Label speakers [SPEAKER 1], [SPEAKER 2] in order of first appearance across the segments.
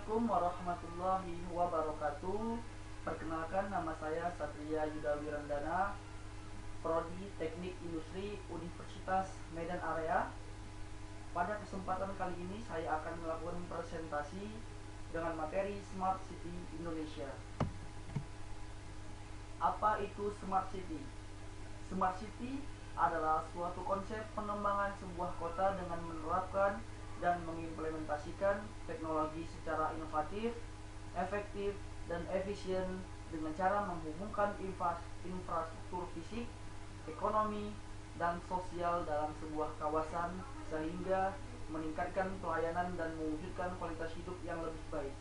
[SPEAKER 1] Assalamualaikum warahmatullahi wabarakatuh. Perkenalkan, nama saya Satria Yuda Wirandana, Prodi Teknik Industri Universitas Medan Area. Pada kesempatan kali ini saya akan melakukan presentasi dengan materi Smart City Indonesia. Apa itu Smart City? Smart City adalah suatu konsep pengembangan sebuah kota dengan menerapkan dan mengimplementasikan teknologi secara inovatif, efektif, dan efisien dengan cara menghubungkan infrastruktur fisik, ekonomi, dan sosial dalam sebuah kawasan sehingga meningkatkan pelayanan dan mewujudkan kualitas hidup yang lebih baik.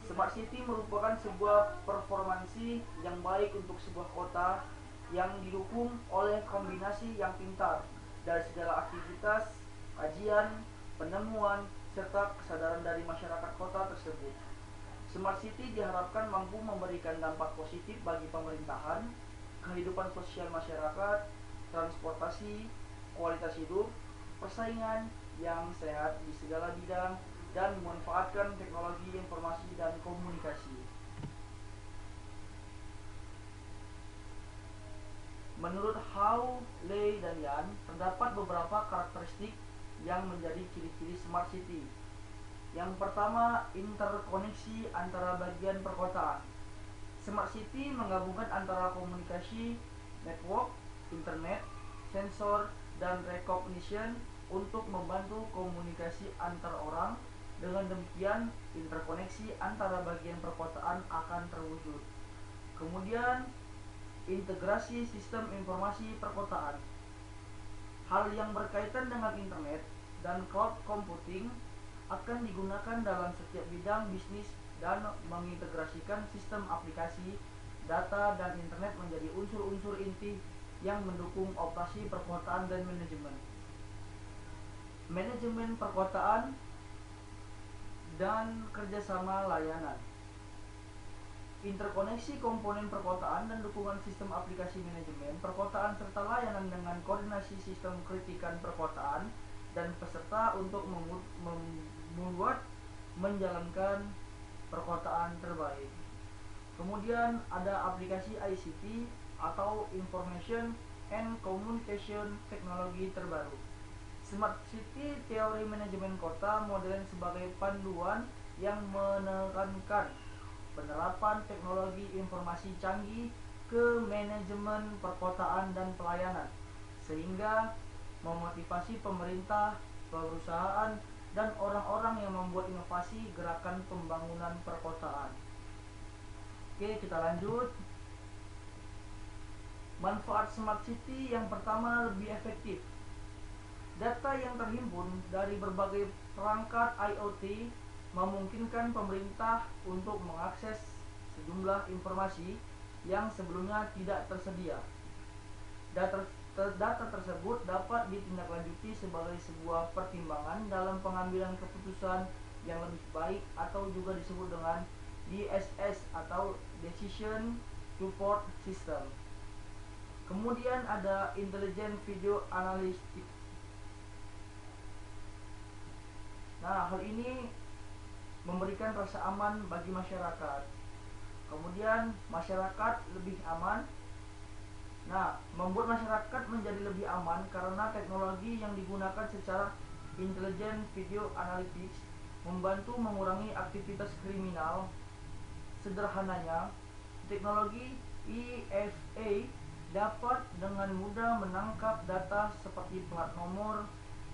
[SPEAKER 1] Smart City merupakan sebuah performansi yang baik untuk sebuah kota yang didukung oleh kombinasi yang pintar dari segala aktivitas, kajian, penemuan, serta kesadaran dari masyarakat kota tersebut. Smart City diharapkan mampu memberikan dampak positif bagi pemerintahan, kehidupan sosial masyarakat, transportasi, kualitas hidup, persaingan yang sehat di segala bidang, dan memanfaatkan teknologi informasi dan komunikasi. Menurut Hau, Lei, dan Yan, terdapat beberapa karakteristik yang menjadi ciri-ciri Smart City. Yang pertama, interkoneksi antara bagian perkotaan. Smart City menggabungkan antara komunikasi, network, internet, sensor, dan recognition untuk membantu komunikasi antar orang. Dengan demikian, interkoneksi antara bagian perkotaan akan terwujud. Kemudian, integrasi sistem informasi perkotaan. Hal yang berkaitan dengan internet dan cloud computing akan digunakan dalam setiap bidang bisnis dan mengintegrasikan sistem aplikasi, data, dan internet menjadi unsur-unsur inti yang mendukung operasi perkotaan dan manajemen. Manajemen perkotaan dan kerjasama layanan. Interkoneksi komponen perkotaan dan dukungan sistem aplikasi manajemen perkotaan serta layanan dengan koordinasi sistem kritikan perkotaan dan peserta untuk membuat menjalankan perkotaan terbaik. Kemudian ada aplikasi ICT atau Information and Communication Technology terbaru. Smart City teori manajemen kota modern sebagai panduan yang menekankan penerapan teknologi informasi canggih ke manajemen perkotaan dan pelayanan, sehingga memotivasi pemerintah, perusahaan, dan orang-orang yang membuat inovasi gerakan pembangunan perkotaan. Oke, kita lanjut. Manfaat Smart City yang pertama, lebih efektif. Data yang terhimpun dari berbagai perangkat IoT memungkinkan pemerintah untuk mengakses sejumlah informasi yang sebelumnya tidak tersedia. Data tersebut dapat ditindaklanjuti sebagai sebuah pertimbangan dalam pengambilan keputusan yang lebih baik atau juga disebut dengan DSS atau Decision Support System. Kemudian ada Intelligent Video Analytics. Nah, hal ini memberikan rasa aman bagi masyarakat. Kemudian masyarakat lebih aman. Nah, membuat masyarakat menjadi lebih aman karena teknologi yang digunakan secara Intelligent Video Analytics membantu mengurangi aktivitas kriminal. Sederhananya, teknologi EFA dapat dengan mudah menangkap data seperti plat nomor,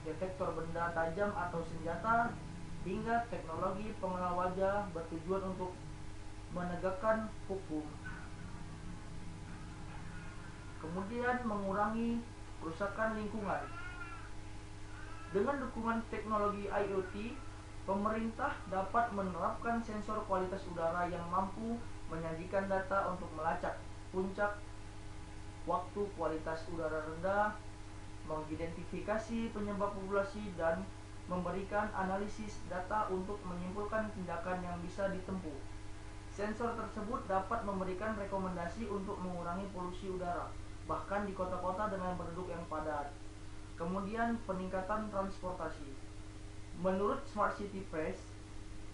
[SPEAKER 1] detektor benda tajam atau senjata, hingga teknologi pengenal wajah bertujuan untuk menegakkan hukum. Kemudian mengurangi kerusakan lingkungan. Dengan dukungan teknologi IoT, pemerintah dapat menerapkan sensor kualitas udara yang mampu menyajikan data untuk melacak puncak waktu kualitas udara rendah, mengidentifikasi penyebab populasi, dan memberikan analisis data untuk menyimpulkan tindakan yang bisa ditempuh. Sensor tersebut dapat memberikan rekomendasi untuk mengurangi polusi udara, bahkan di kota-kota dengan penduduk yang padat. Kemudian peningkatan transportasi. Menurut Smart City Press,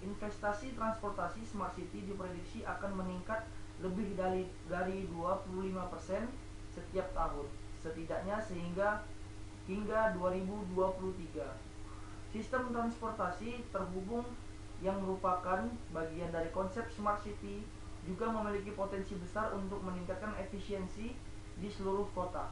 [SPEAKER 1] investasi transportasi Smart City diprediksi akan meningkat lebih dari 25% setiap tahun, setidaknya hingga 2023. Sistem transportasi terhubung yang merupakan bagian dari konsep Smart City juga memiliki potensi besar untuk meningkatkan efisiensi di seluruh kota,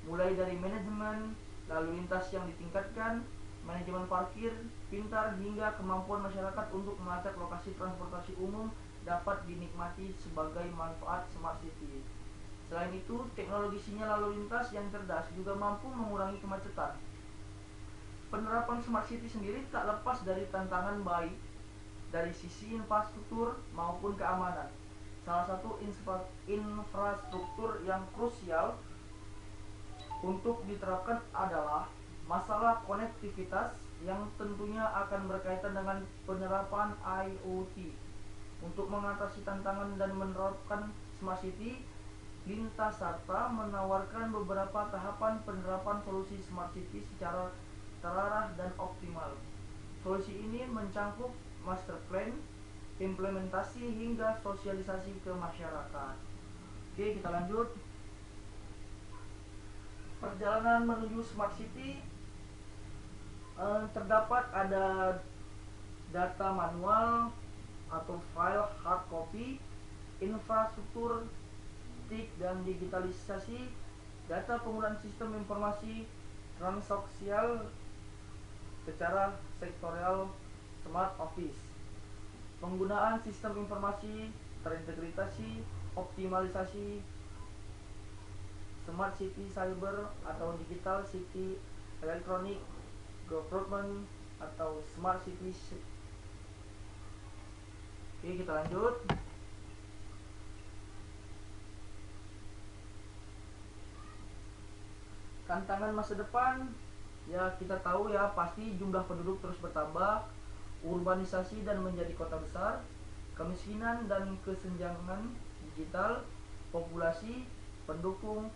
[SPEAKER 1] mulai dari manajemen lalu lintas yang ditingkatkan, manajemen parkir pintar, hingga kemampuan masyarakat untuk melacak lokasi transportasi umum dapat dinikmati sebagai manfaat Smart City. Selain itu, teknologi sinyal lalu lintas yang cerdas juga mampu mengurangi kemacetan. Penerapan Smart City sendiri tak lepas dari tantangan baik dari sisi infrastruktur maupun keamanan. Salah satu infrastruktur yang krusial untuk diterapkan adalah masalah konektivitas yang tentunya akan berkaitan dengan penerapan IoT. Untuk mengatasi tantangan dan menerapkan Smart City, Lintasarta menawarkan beberapa tahapan penerapan solusi Smart City secara terarah dan optimal. Solusi ini mencangkup master plan, implementasi, hingga sosialisasi ke masyarakat. Oke, kita lanjut. Perjalanan menuju Smart City, terdapat ada data manual atau file hard copy, infrastruktur TIC dan digitalisasi, data penggunaan sistem informasi transaksional secara sektorial Smart Office, penggunaan sistem informasi terintegrasi, optimalisasi Smart City Cyber atau Digital City, Electronic Government atau Smart City. Oke, kita lanjut. Tantangan masa depan, ya kita tahu ya, pasti jumlah penduduk terus bertambah, urbanisasi dan menjadi kota besar, kemiskinan dan kesenjangan digital, populasi, penduduk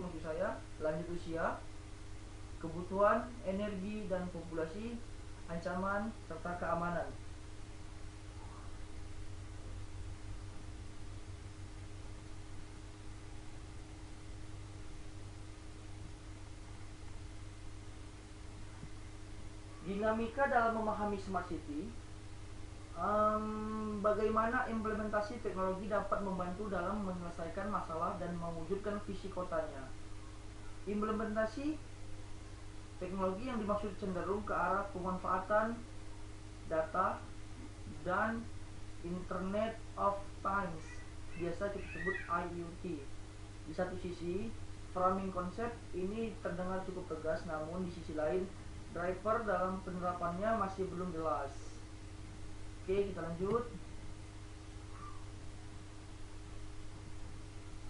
[SPEAKER 1] maksud saya, lanjut usia, kebutuhan energi dan populasi, ancaman serta keamanan. Dinamika dalam memahami Smart City, bagaimana implementasi teknologi dapat membantu dalam menyelesaikan masalah dan mewujudkan visi kotanya. Implementasi teknologi yang dimaksud cenderung ke arah pemanfaatan data dan Internet of Things, biasa kita sebut IoT. Di satu sisi, framing konsep ini terdengar cukup tegas, namun di sisi lain, driver dalam penerapannya masih belum jelas. Oke, kita lanjut.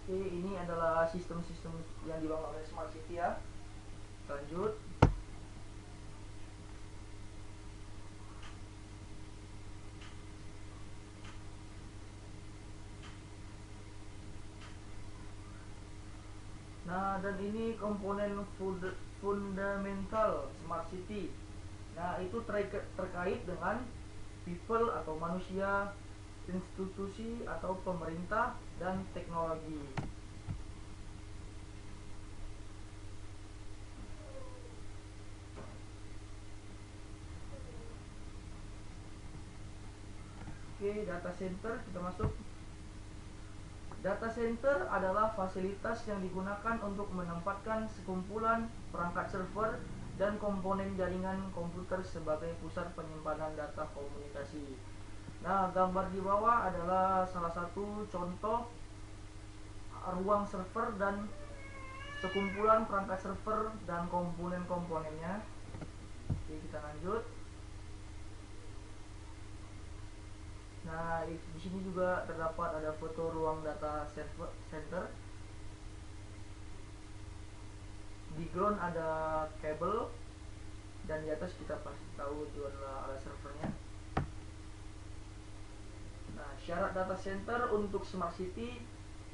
[SPEAKER 1] Oke, ini adalah sistem-sistem yang dibangun oleh Smart City ya. Kita lanjut. Nah, dan ini komponen fundamental Smart City. Nah, itu terkait dengan people atau manusia, institusi atau pemerintah, dan teknologi. Oke, data center, kita masuk. Data center adalah fasilitas yang digunakan untuk menempatkan sekumpulan perangkat server dan komponen jaringan komputer sebagai pusat penyimpanan data komunikasi. Nah, gambar di bawah adalah salah satu contoh ruang server dan sekumpulan perangkat server dan komponen-komponennya. Oke, kita lanjut. Nah, di sini juga terdapat ada foto ruang data center. Di ground ada kabel dan di atas kita pasti tahu itu adalah alat servernya. Nah, syarat data center untuk Smart City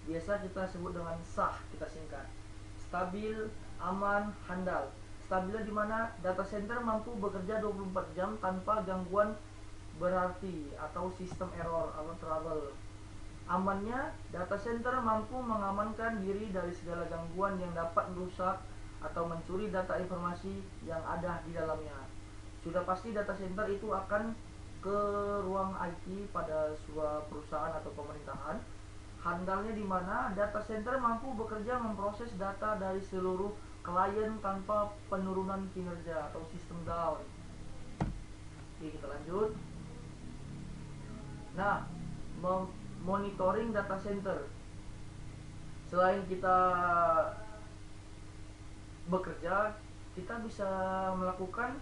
[SPEAKER 1] biasa kita sebut dengan SAH, kita singkat. Stabil, aman, handal. stabila di mana data center mampu bekerja 24 jam tanpa gangguan berarti atau sistem error atau trouble. Amannya, data center mampu mengamankan diri dari segala gangguan yang dapat merusak atau mencuri data informasi yang ada di dalamnya. Sudah pasti data center itu akan ke ruang IT pada sebuah perusahaan atau pemerintahan. Handalnya di mana data center mampu bekerja memproses data dari seluruh klien tanpa penurunan kinerja atau sistem down. Oke, kita lanjut. Nah, monitoring data center. Selain kita bekerja, kita bisa melakukan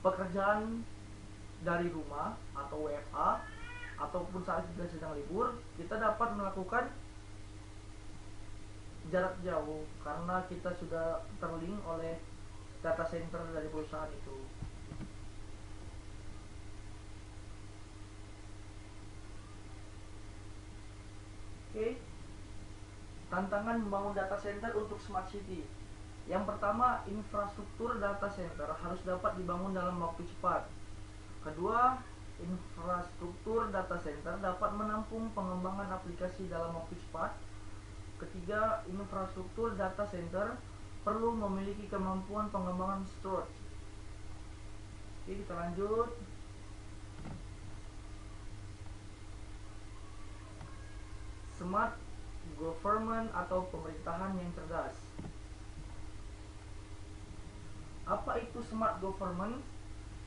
[SPEAKER 1] pekerjaan dari rumah atau WFA, ataupun saat kita sedang libur, kita dapat melakukan jarak jauh karena kita sudah terlink oleh data center dari perusahaan itu. Oke. Tantangan membangun data center untuk smart city. Yang pertama, infrastruktur data center harus dapat dibangun dalam waktu cepat. Kedua, infrastruktur data center dapat menampung pengembangan aplikasi dalam waktu cepat. Ketiga, infrastruktur data center perlu memiliki kemampuan pengembangan storage. Oke, kita lanjut. Smart government atau pemerintahan yang cerdas. Apa itu smart government?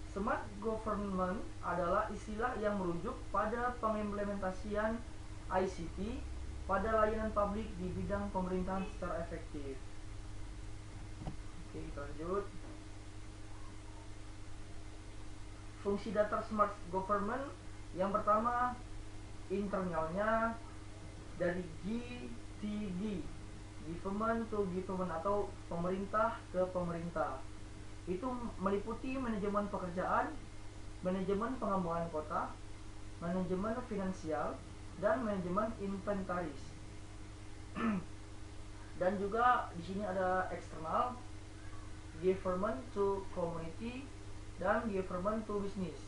[SPEAKER 1] Smart government adalah istilah yang merujuk pada pengimplementasian ICT pada layanan publik di bidang pemerintahan secara efektif. Oke, kita lanjut. Fungsi dasar smart government yang pertama, internalnya dari GTD, government to government atau pemerintah ke pemerintah. Itu meliputi manajemen pekerjaan, manajemen pengembangan kota, manajemen finansial, dan manajemen inventaris. Dan juga di sini ada eksternal, government to community, dan government to business.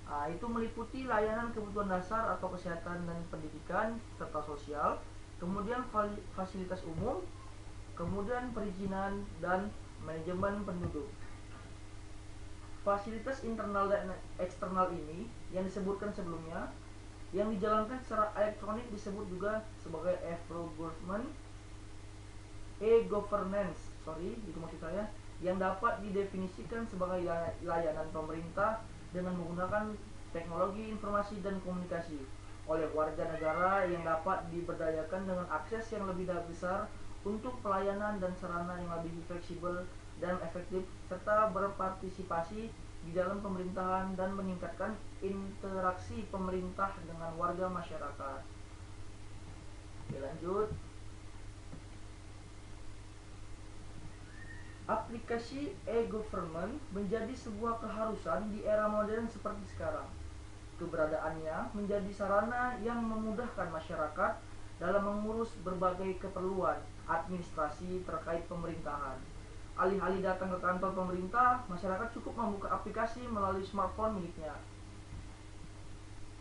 [SPEAKER 1] Nah, itu meliputi layanan kebutuhan dasar atau kesehatan dan pendidikan serta sosial, kemudian fasilitas umum, kemudian perizinan dan manajemen penduduk. Fasilitas internal dan eksternal ini yang disebutkan sebelumnya, yang dijalankan secara elektronik disebut juga sebagai e-governance, itu maksud saya, yang dapat didefinisikan sebagai layanan pemerintah dengan menggunakan teknologi informasi dan komunikasi oleh warga negara yang dapat diberdayakan dengan akses yang lebih besar untuk pelayanan dan sarana yang lebih fleksibel dan efektif, serta berpartisipasi di dalam pemerintahan dan meningkatkan interaksi pemerintah dengan warga masyarakat. Oke, lanjut. Aplikasi e-government menjadi sebuah keharusan di era modern seperti sekarang. Keberadaannya menjadi sarana yang memudahkan masyarakat dalam mengurus berbagai keperluan administrasi terkait pemerintahan. Alih-alih datang ke kantor pemerintah, masyarakat cukup membuka aplikasi melalui smartphone miliknya.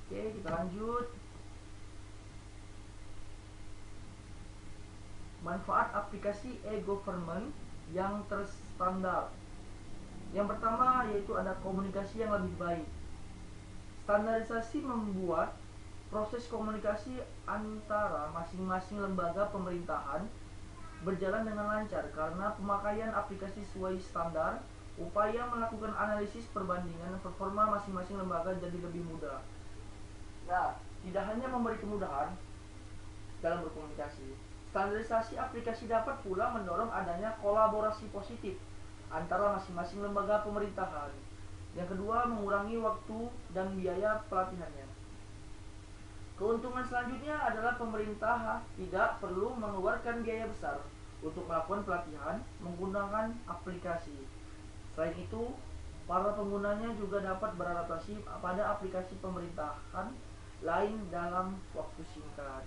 [SPEAKER 1] Oke, kita lanjut. Manfaat aplikasi e-government yang terstandar. Yang pertama yaitu ada komunikasi yang lebih baik. Standarisasi membuat proses komunikasi antara masing-masing lembaga pemerintahan berjalan dengan lancar karena pemakaian aplikasi sesuai standar. Upaya melakukan analisis perbandingan performa masing-masing lembaga jadi lebih mudah. Nah, tidak hanya memberi kemudahan dalam berkomunikasi, standarisasi aplikasi dapat pula mendorong adanya kolaborasi positif antara masing-masing lembaga pemerintahan. Yang kedua, mengurangi waktu dan biaya pelatihannya. Keuntungan selanjutnya adalah pemerintah tidak perlu mengeluarkan biaya besar untuk melakukan pelatihan menggunakan aplikasi. Selain itu, para penggunanya juga dapat beradaptasi pada aplikasi pemerintahan lain dalam waktu singkat.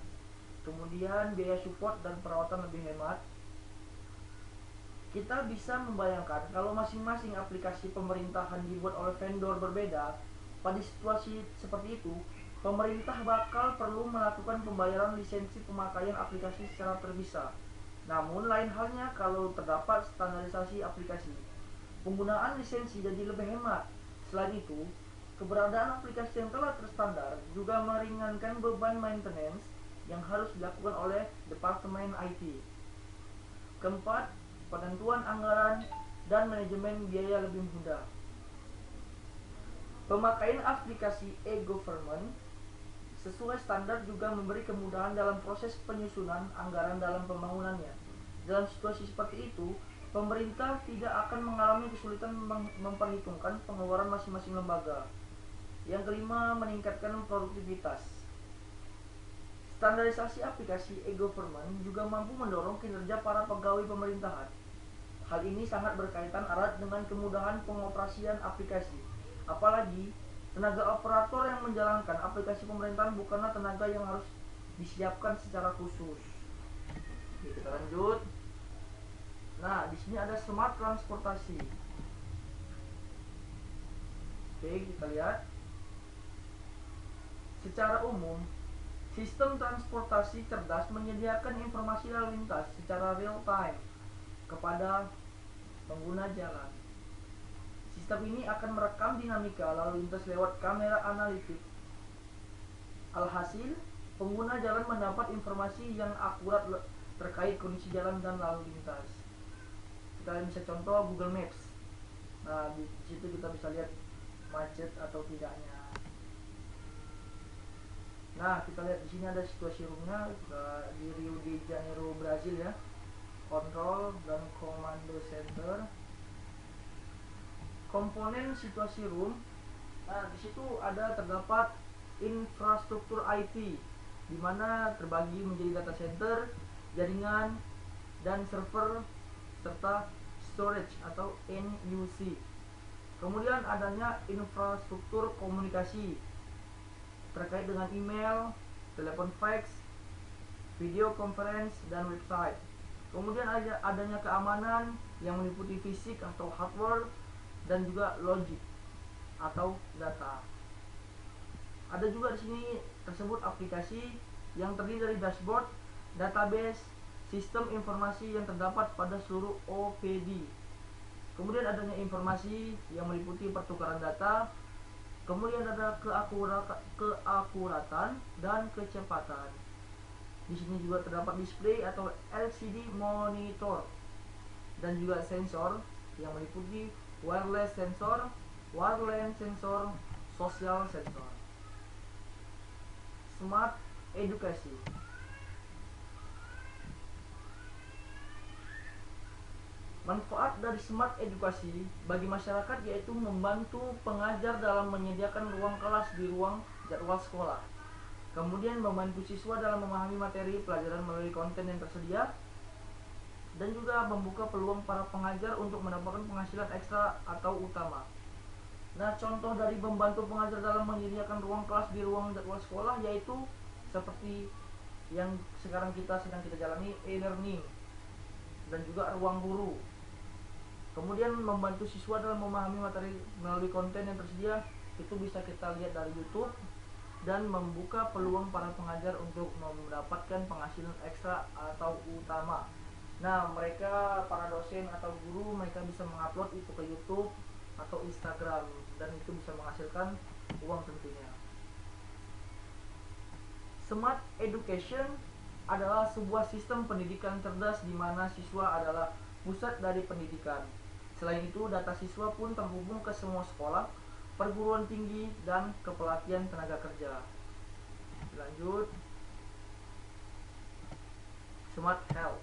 [SPEAKER 1] Kemudian biaya support dan perawatan lebih hemat. Kita bisa membayangkan kalau masing-masing aplikasi pemerintahan dibuat oleh vendor berbeda. Pada situasi seperti itu, pemerintah bakal perlu melakukan pembayaran lisensi pemakaian aplikasi secara terpisah. Namun lain halnya kalau terdapat standarisasi aplikasi. Penggunaan lisensi jadi lebih hemat. Selain itu, keberadaan aplikasi yang telah terstandar juga meringankan beban maintenance yang harus dilakukan oleh Departemen IT. Keempat, penentuan anggaran dan manajemen biaya lebih mudah. Pemakaian aplikasi e-government sesuai standar juga memberi kemudahan dalam proses penyusunan anggaran dalam pembangunannya. Dalam situasi seperti itu, pemerintah tidak akan mengalami kesulitan memperhitungkan pengeluaran masing-masing lembaga. Yang kelima, meningkatkan produktivitas. Standarisasi aplikasi e-government juga mampu mendorong kinerja para pegawai pemerintahan. Hal ini sangat berkaitan erat dengan kemudahan pengoperasian aplikasi. Apalagi, tenaga operator yang menjalankan aplikasi pemerintahan bukanlah tenaga yang harus disiapkan secara khusus. Oke, kita lanjut. Nah, di sini ada smart transportasi. Oke, kita lihat. Secara umum, sistem transportasi cerdas menyediakan informasi lalu lintas secara real time kepada pengguna jalan. Sistem ini akan merekam dinamika lalu lintas lewat kamera analitik. Alhasil, pengguna jalan mendapat informasi yang akurat terkait kondisi jalan dan lalu lintas. Kita bisa contoh Google Maps. Nah, di situ kita bisa lihat macet atau tidaknya. Nah, kita lihat di sini ada situasi roomnya di Rio de Janeiro, Brazil ya. Kontrol dan komando center. Komponen situasi room. Nah, di situ terdapat infrastruktur IT, di mana terbagi menjadi data center, jaringan, dan server serta storage atau NUC. Kemudian adanya infrastruktur komunikasi terkait dengan email, telepon fax, video conference, dan website. Kemudian adanya keamanan yang meliputi fisik atau hardware dan juga logik atau data. Ada juga di sini tersebut aplikasi yang terdiri dari dashboard, database, sistem informasi yang terdapat pada seluruh OPD. Kemudian adanya informasi yang meliputi pertukaran data. Kemudian ada keakuratan dan kecepatan. Di sini juga terdapat display atau LCD monitor dan juga sensor yang meliputi wireless sensor, wireline sensor, social sensor. Smart edukasi. Manfaat dari smart edukasi bagi masyarakat yaitu membantu pengajar dalam menyediakan ruang kelas di ruang jadwal sekolah. Kemudian membantu siswa dalam memahami materi pelajaran melalui konten yang tersedia. Dan juga membuka peluang para pengajar untuk mendapatkan penghasilan ekstra atau utama. Nah, contoh dari membantu pengajar dalam menyediakan ruang kelas di ruang jadwal sekolah yaitu seperti yang sekarang sedang kita jalani, e-learning dan juga ruang guru. Kemudian membantu siswa dalam memahami materi melalui konten yang tersedia, itu bisa kita lihat dari YouTube, dan membuka peluang para pengajar untuk mendapatkan penghasilan ekstra atau utama. Nah, mereka para dosen atau guru mereka bisa mengupload itu ke YouTube atau Instagram dan itu bisa menghasilkan uang tentunya. Smart education adalah sebuah sistem pendidikan cerdas di mana siswa adalah pusat dari pendidikan. Selain itu, data siswa pun terhubung ke semua sekolah, perguruan tinggi, dan kepelatihan tenaga kerja. Lanjut. Smart health.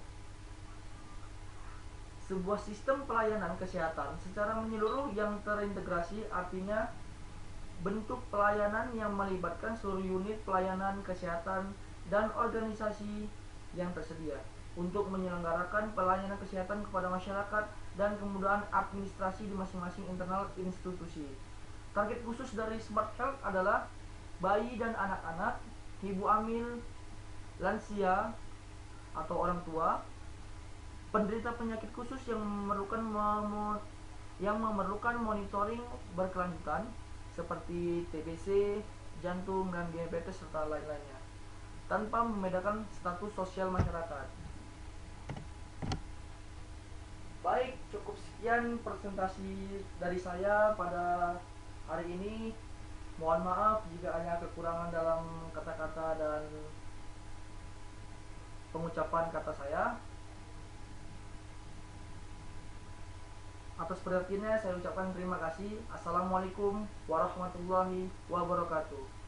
[SPEAKER 1] Sebuah sistem pelayanan kesehatan secara menyeluruh yang terintegrasi, artinya bentuk pelayanan yang melibatkan seluruh unit pelayanan kesehatan dan organisasi yang tersedia untuk menyelenggarakan pelayanan kesehatan kepada masyarakat dan kemudahan administrasi di masing-masing internal institusi. Target khusus dari Smart Health adalah bayi dan anak-anak, ibu hamil, lansia atau orang tua, penderita penyakit khusus yang memerlukan monitoring berkelanjutan seperti TBC, jantung, dan diabetes serta lain-lainnya, tanpa membedakan status sosial masyarakat. Baik, cukup sekian presentasi dari saya pada hari ini. Mohon maaf jika ada kekurangan dalam kata-kata dan pengucapan kata saya. Atas perhatiannya saya ucapkan terima kasih. Assalamualaikum warahmatullahi wabarakatuh.